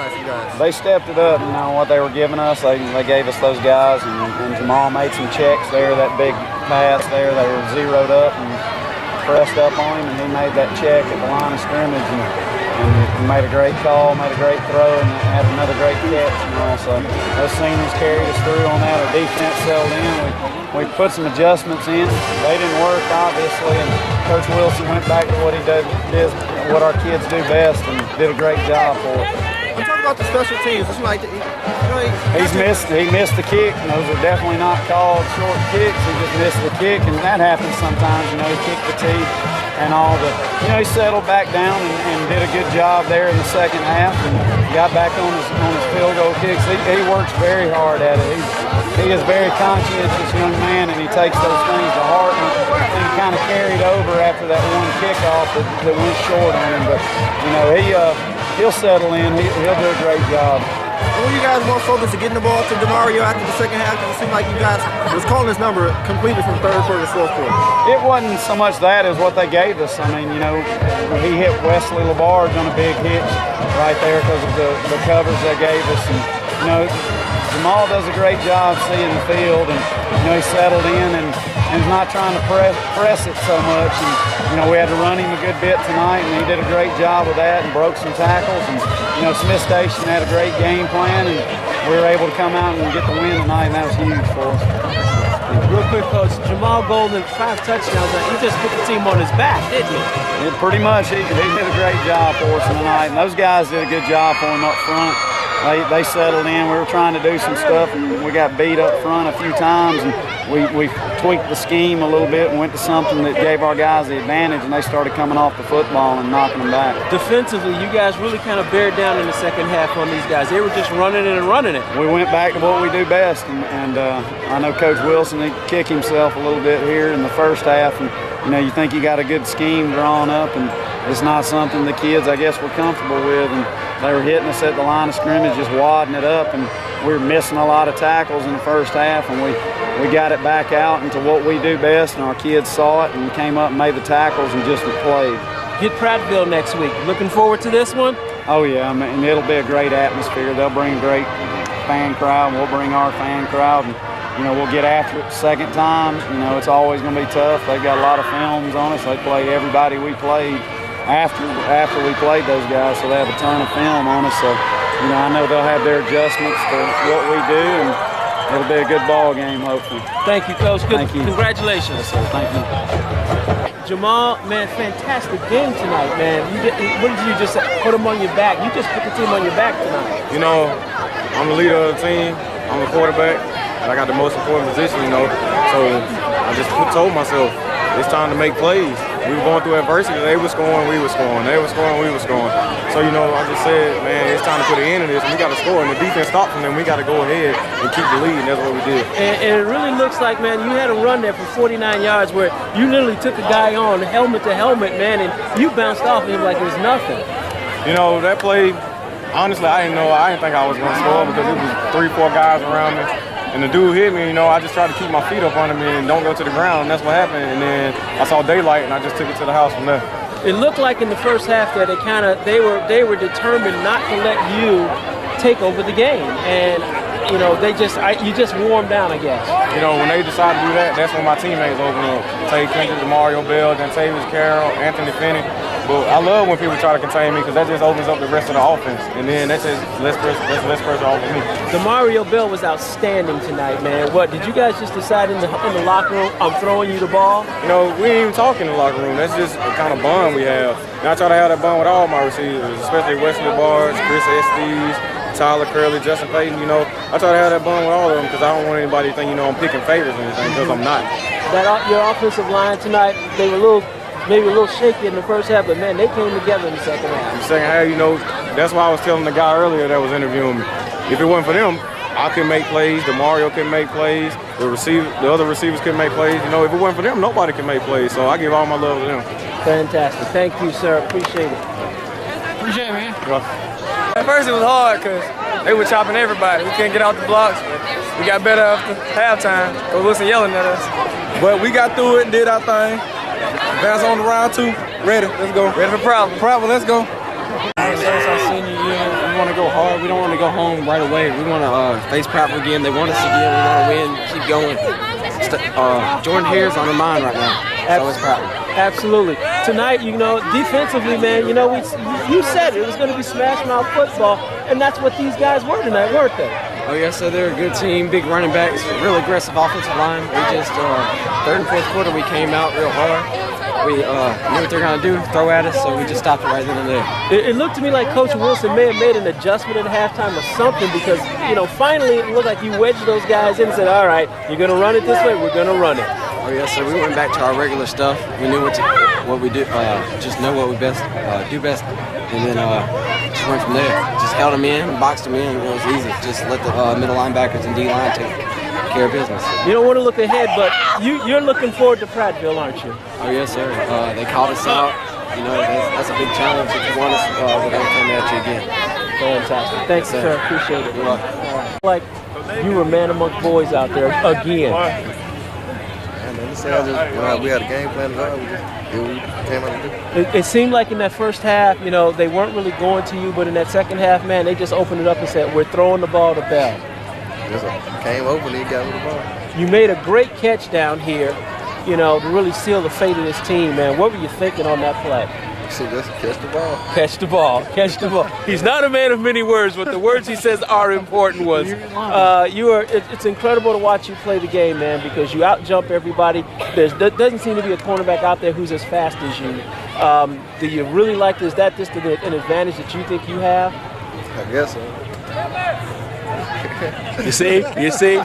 tonight for you guys? They stepped it up, what they were giving us. They gave us those guys, and Jamal made some checks there, that big pass there. They were zeroed up and pressed up on him, and he made that check at the line of scrimmage and made a great call, made a great throw, and had another great catch. So those seniors carried us through on that. Our defense settled in. We put some adjustments in. They didn't work, obviously, and Coach Wilson went back to what he did, what our kids do best, and did a great job for us. I'm talking about the special teams. It's like he missed the kick, and those are definitely not called short kicks. He just missed the kick, and that happens sometimes. He kicked the tee and all, but he settled back down and did a good job there in the second half, and got back on his field goal kicks. He works very hard at it. He is a very conscientious young man, and he takes those things to heart, and he kind of carried over after that one kickoff that went short on him. But he'll settle in. He'll do a great job. Were you guys more focused on getting the ball to DeMario after the second half? Because it seemed like you guys was calling this number completely from third quarter to fourth quarter. It wasn't so much that as what they gave us. He hit Wesley LaBarge on a big hitch right there because of the coverage they gave us. And, Jamal does a great job seeing the field, and he settled in and is not trying to press it so much. And we had to run him a good bit tonight, and he did a great job with that and broke some tackles. And Smith Station had a great game plan, and we were able to come out and get the win tonight, and that was huge for us. Real quick, Coach, Jamal Golden, 5 touchdowns. He just put the team on his back, didn't he? Pretty much. He did a great job for us tonight, and those guys did a good job for him up front. They settled in. We were trying to do some stuff, and we got beat up front a few times, and we tweaked the scheme a little bit and went to something that gave our guys the advantage, and they started coming off the football and knocking them back. Defensively, you guys really kind of bared down in the second half on these guys. They were just running it and running it. We went back to what we do best, and I know Coach Wilson, he kicked himself a little bit here in the first half, and you think you got a good scheme drawn up, and it's not something the kids, I guess, were comfortable with, and they were hitting us at the line of scrimmage, just wadding it up, and we were missing a lot of tackles in the first half, and we got it back out into what we do best, and our kids saw it and came up and made the tackles and just played. Get Prattville next week. Looking forward to this one? Oh, yeah, and it'll be a great atmosphere. They'll bring a great fan crowd, and we'll bring our fan crowd, and we'll get after it the second time. It's always going to be tough. They've got a lot of films on us. They play everybody we played after we played those guys, so they have a ton of film on us. So, I know they'll have their adjustments to what we do, and it'll be a good ball game, hopefully. Thank you, Coach. Thank you. Congratulations. Yes, sir. Thank you. Jamal, man, fantastic game tonight, man. What did you just put them on your back? You just put the team on your back tonight. I'm the leader of the team. I'm the quarterback, and I got the most important position, So I just told myself, it's time to make plays. We were going through adversity. They were scoring, we were scoring. They were scoring, we were scoring. So, I just said, man, it's time to put an end to this, and we got to score. And the defense stopped them, and we got to go ahead and keep the lead, and that's what we did. And it really looks like, man, you had a run there for 49 yards where you literally took a guy on helmet to helmet, man, and you bounced off him like it was nothing. That play, honestly, I didn't think I was going to score because it was 3-4 guys around me. And the dude hit me, I just tried to keep my feet up under me and don't go to the ground, and that's what happened. And then I saw daylight, and I just took it to the house from there. It looked like in the first half that they were determined not to let you take over the game, and you just warmed down, I guess. When they decided to do that, that's when my teammates opened up. Tay Kendrick, Mario Bell, then Tavis Carroll, Anthony Finney. But I love when people try to contain me because that just opens up the rest of the offense. And then that's just less pressure off of me. Mario Bell was outstanding tonight, man. What, did you guys just decide in the locker room, I'm throwing you the ball? We ain't even talk in the locker room. That's just a kind of bond we have. And I try to have that bond with all my receivers, especially Wesley Barge, Chris Estes, Tyler Curley, Justin Payton. I try to have that bond with all of them because I don't want anybody to think, I'm picking favorites or anything, because I'm not. Your offensive line tonight, they were maybe a little shaky in the first half, but man, they came together in the second half. In the second half, that's why I was telling the guy earlier that was interviewing me. If it wasn't for them, I couldn't make plays, DeMario couldn't make plays, the other receivers couldn't make plays. If it wasn't for them, nobody could make plays. So I give all my love to them. Fantastic. Thank you, sir. Appreciate it. Appreciate it, man. Yeah. At first it was hard because they were chopping everybody. We couldn't get off the blocks, but we got better after halftime. Coach Wilson yelling at us. But we got through it and did our thing. Advance on to round 2. Ready. Let's go. Ready for Prattville. Let's go. Since our senior year, we want to go hard. We don't want to go home right away. We want to face Prattville again. They want us again. We want to win. Keep going. Jordan Hare's on our mind right now. So is Prattville. Absolutely. Tonight, defensively, man, you said it was going to be smash mouth football, and that's what these guys were tonight, weren't they? Oh, yes, so they're a good team, big running backs, real aggressive offensive line. We just, third and fourth quarter, we came out real hard. We knew what they're going to do, throw at us, so we just stopped it right then and there. It looked to me like Coach Wilson may have made an adjustment at halftime or something because, finally it looked like you wedged those guys in and said, all right, you're going to run it this way, we're going to run it. Oh, yes, so we went back to our regular stuff. We knew what we do, just know what we do best, and then just went from there. Just held them in, boxed them in, it was easy. Just let the middle linebackers and D-line take care of business. You don't want to look ahead, but you're looking forward to Prattville, aren't you? Oh, yes, sir. They called us out. That's a big challenge. If you want us, we're going to come at you again. Fantastic. Thanks, sir. Appreciate it. You're welcome. Like you were man amongst boys out there again. We had a game plan to go. We just did what we came out to do. It seemed like in that first half, they weren't really going to you, but in that second half, man, they just opened it up and said, we're throwing the ball to Bell. Just came open and he got with the ball. You made a great catch down here, to really seal the fate of this team, man. What were you thinking on that play? So just catch the ball. Catch the ball. Catch the ball. He's not a man of many words, but the words he says are important ones. It's incredible to watch you play the game, man, because you out-jump everybody. There doesn't seem to be a cornerback out there who's as fast as you. Do you really like this? Is that just an advantage that you think you have? I guess so. You see?